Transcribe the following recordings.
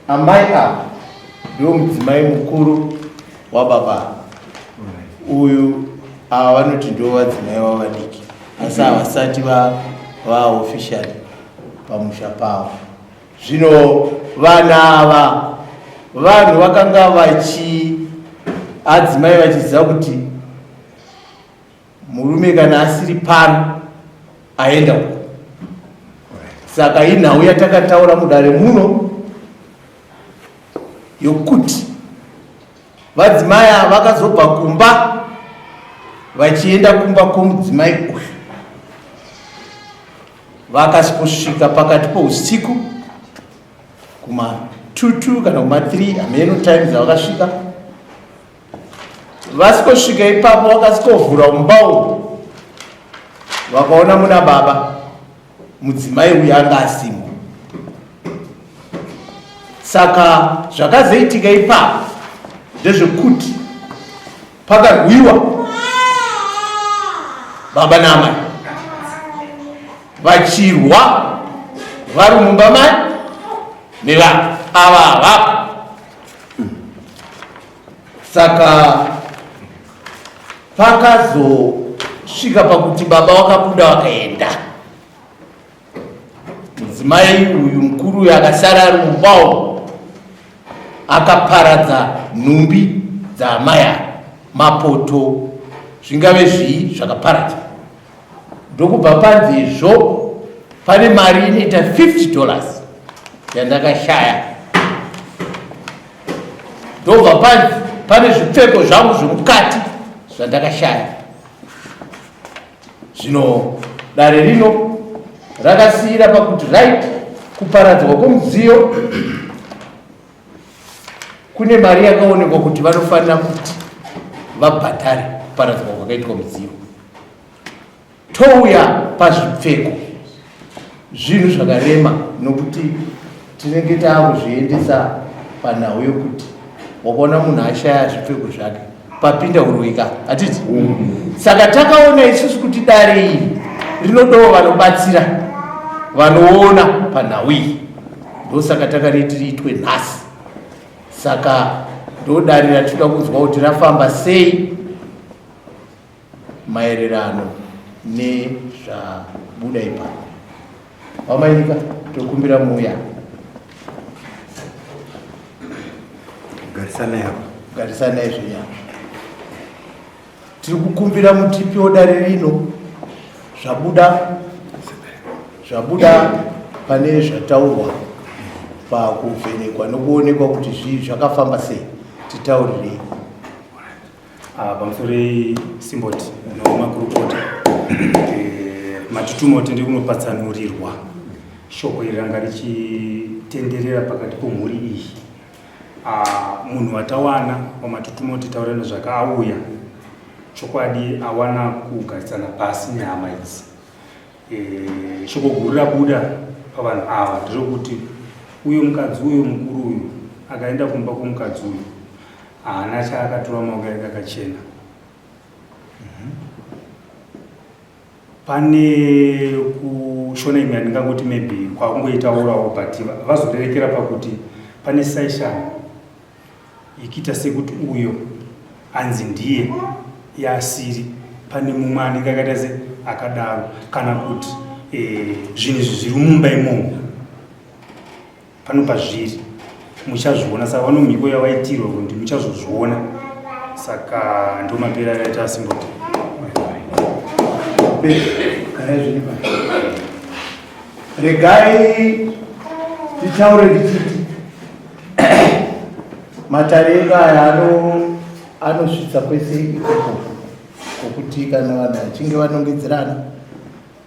amai ava ndiwo mudzimai mukuru wababa uyu. Ava vanoti ndiwo vadzimai vavadiki, asi havasati vaofficially pamusha pavo. Zvino vana ava vanhu vakanga adzimai vachiziva kuti murume kana asiri pano aenda uko. Saka inhau yatakataura mudare muno yokuti vadzimai ava vakazobva kumba vachienda kumba kwomudzimai uyu, vakasvika pakati pousiku kuma 2 kana kuma 3 ameno times dzavakasvika. Vasikosvika ipapo vakasikosvura mumba vakaona muna baba, mudzimai uyu anga asimo. Saka zvakazoitika ipapo ndezvekuti pakarwiwa baba namai, vachirwa vari mumba mai nevanhu ava. Saka pakazosvika pakuti baba wakabuda wakaenda, mudzimai uyu mukuru uyu akasara ari mumba akaparadza nhumbi dzaamai, mapoto, zvingave zvii zvakaparadza. Ndokubva panzezvo pane mari inoita $50 yandakashaya. Ndobva panze pane zvipfeko zvangu zvomukati zvandakashaya. Zvino dare rino rakasiyira pakuti kuparadzwa kwomudziyo kune mari yakaonekwa kuti vanofanira kuti vabhadhare kuparadzwa kwakaitwa mudziyo. Touya pazvipfeko, zvinhu zvakarema, nokuti tinenge taakuzviendesa panhau yokuti wakaona munhu ashaya zvipfeko zvake papinda uroika, hatiti? Saka takaona isusu kuti dare iri rinodawo vanobatsira, vanoona panhau iyi. Ndosaka takariti riitwe nhasi. Saka ndodare ratinoda kunzwa kuti rafamba sei maererano nezvabuda ipapo. Vamainika, tokumbira muya. Garisanai zvenyama. Tiri kukumbira mutipiwo dare rino zvabuda pane zvataurwa pakuvhenekwa nokuonekwa kuti zvii zvakafamba sei. Titaurirei pamusoro simboti nomakurukota. Matutumoti ndiri kunopatsanurirwa shoko iri ranga richitenderera pakati pomhuri iyi. Munhu watawana wamatutumoti taura nezvakaauya, chokwadi awana kugarisana pasi nehama idzi. Shoko guru rabuda pavanhu ava nderokuti uyo mukadzi uyo mukuru uyu akaenda kumba kwomukadzi uyu haana chaakatora maoko ake akachena. Pane kushona imwe andingangoti maybe kwakungoitaurawo but vazorerekera pakuti pane saishani ikiita sekuti uyo anzi ndiye yasiri, pane mumwe anenge akaita se akadaro, kana kuti zvinhu izvi zviri mumba imomo pano pazviri muchazviona. Saka vano mhiko yavaitirwa kuti muchazozviona. Saka ndo mapera akaita simboti. Regai titaure tichiti matarenga aya anosvitsa kwese ikoko kwokuti kana vanhu vachinge vanongedzerana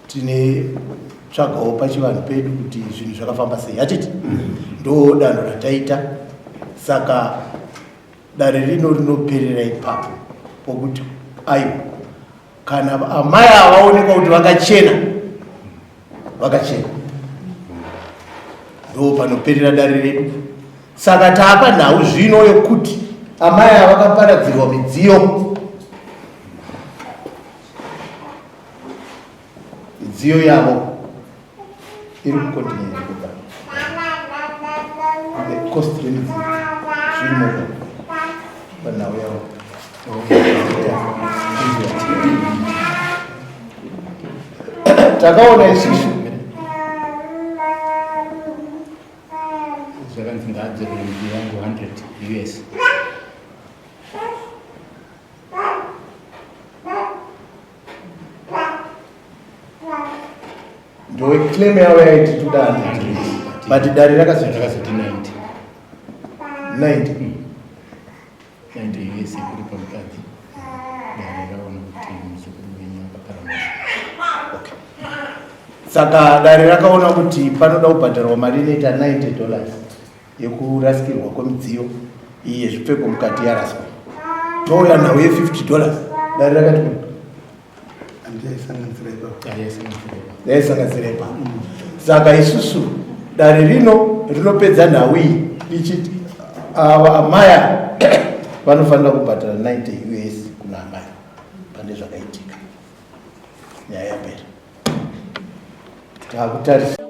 tine tsvagawo pachivanhu pedu kuti zvinhu zvakafamba sei, hatiti? Ndo danho rataita. Saka dare rino rinoperera ipapo pokuti aiwa kana amai avaonekwa kuti vakachena ndo panoperera dare redu. Saka taapa nhau zvino yokuti amai ava vakaparadzirwa midziyo yavo iri kukontinenti zvikostrini zvirimo panhau yavo. Takaona isusu zvakanzi ngaadzorere mbi yangu 100 US. ndo claim yavo yaiti toda 100 but dare rakazoti 90 US kuri pamukadzi. Dare raona kuti muzukuru wenyu akaparama. Saka dare rakaona kuti panoda kubhadharwa mari inoita $90 yekurasikirwa kwemidziyo iyi yezvipfeko mukati yaraswa. Touya nhau ye$50. Dare rakati yaisanganisira ipapo. Saka isusu dare rino rinopedza nhau iyi richiti ava amaya vanofanira kubhadhara $90 kuna amaya pane zvakaitika. Nyaya yapera. Takutarisa